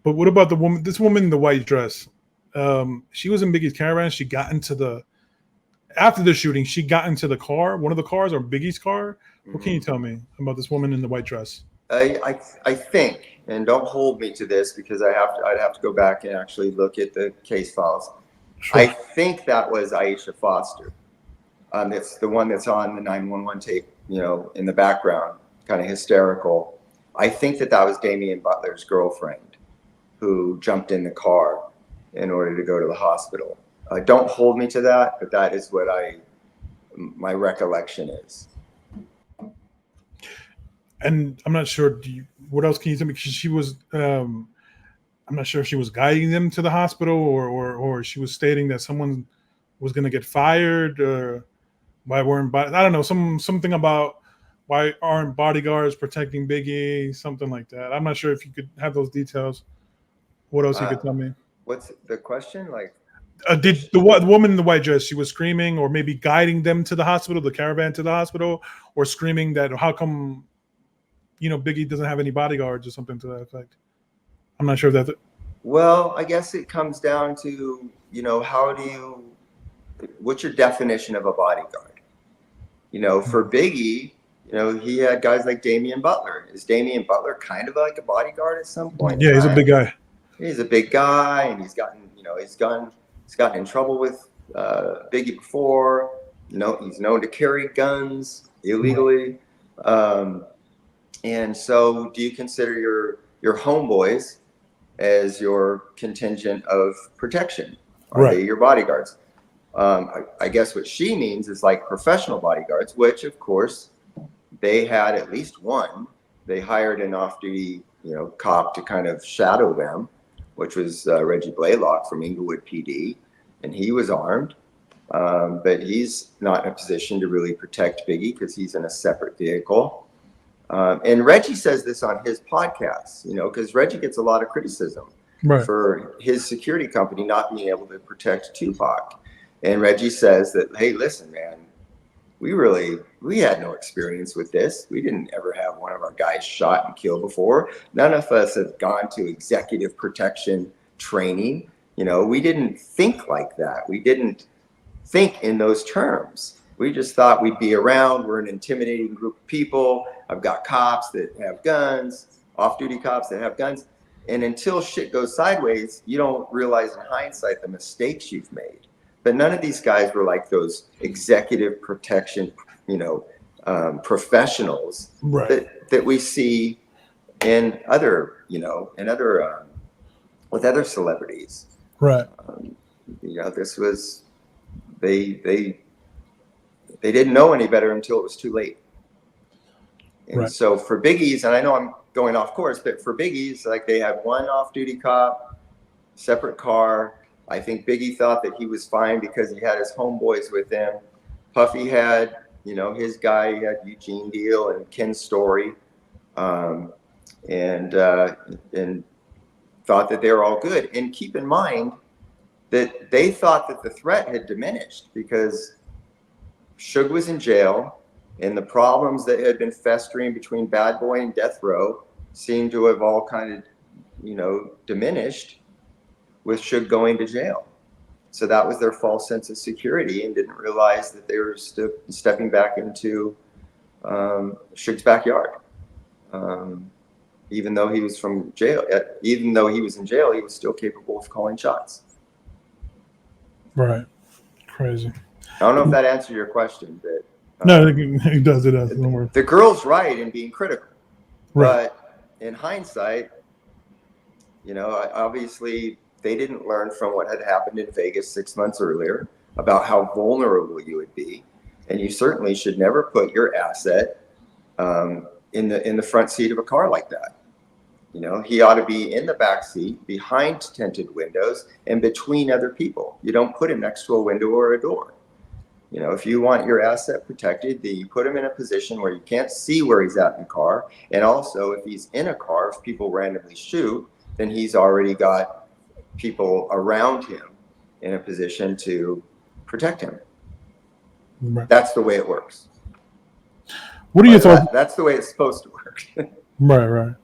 But what about the woman? This woman in the white dress. She was in Biggie's caravan. She got into after the shooting. She got into the car, one of the cars, or Biggie's car. What can you tell me about this woman in the white dress? I think, and don't hold me to this because I'd have to go back and actually look at the case files. Sure. I think that was Aisha Foster. It's the one that's on the 911 tape, in the background, kind of hysterical. I think that was Damian Butler's girlfriend who jumped in the car in order to go to the hospital. Don't hold me to that, but that is what my recollection is. And I'm not sure. What else can you tell me? Because she was, I'm not sure if she was guiding them to the hospital or she was stating that someone was going to get fired. Why weren't I don't know, something about why aren't bodyguards protecting Biggie, something like that. I'm not sure if you could have those details. What else you could tell me? What's the question? Like, did the woman in the white dress, she was screaming or maybe guiding them to the hospital, the caravan to the hospital, or screaming that how come Biggie doesn't have any bodyguards or something to that effect? I'm not sure if that's it. Well, I guess it comes down to, what's your definition of a bodyguard? For Biggie, he had guys like Damian Butler. Is Damian Butler kind of like a bodyguard at some point? Yeah, he's a big guy. He's a big guy, and he's gotten in trouble with Biggie before. He's known to carry guns illegally. And so do you consider your homeboys as your contingent of protection? Are they your bodyguards? I guess what she means is like professional bodyguards, which of course they had at least one. They hired an off-duty, cop to kind of shadow them, which was Reggie Blaylock from Inglewood PD, and he was armed, but he's not in a position to really protect Biggie because he's in a separate vehicle. And Reggie says this on his podcast, because Reggie gets a lot of criticism for his security company not being able to protect Tupac. And Reggie says that, hey, listen, man, we had no experience with this. We didn't ever have one of our guys shot and killed before. None of us have gone to executive protection training. We didn't think like that. We didn't think in those terms. We just thought we'd be around. We're an intimidating group of people. I've got cops that have guns, off-duty cops that have guns. And until shit goes sideways, you don't realize in hindsight the mistakes you've made. But none of these guys were like those executive protection, professionals that we see in other, with other celebrities. Right. This was, they didn't know any better until it was too late. And so for Biggie's, and I know I'm going off course, but for Biggie's, like they had one off-duty cop, separate car. I think Biggie thought that he was fine because he had his homeboys with him. Puffy had, his guy. He had Eugene Deal and Ken Story, and thought that they were all good. And keep in mind that they thought that the threat had diminished because Suge was in jail, and the problems that had been festering between Bad Boy and Death Row seemed to have all kind of, diminished with Suge going to jail. So that was their false sense of security and didn't realize that they were stepping back into Suge's backyard. Even though he was from jail, even though he was in jail, he was still capable of calling shots. Right. Crazy. I don't know if that answered your question, but no, it does. It does. Don't worry. The girl's right in being critical, but in hindsight, obviously they didn't learn from what had happened in Vegas 6 months earlier about how vulnerable you would be, and you certainly should never put your asset in the front seat of a car like that. He ought to be in the back seat, behind tinted windows, and between other people. You don't put him next to a window or a door. If you want your asset protected, then you put him in a position where you can't see where he's at in the car. And also, if he's in a car, if people randomly shoot, then he's already got people around him in a position to protect him. Right. That's the way it works. What are your thoughts? That's the way it's supposed to work. Right.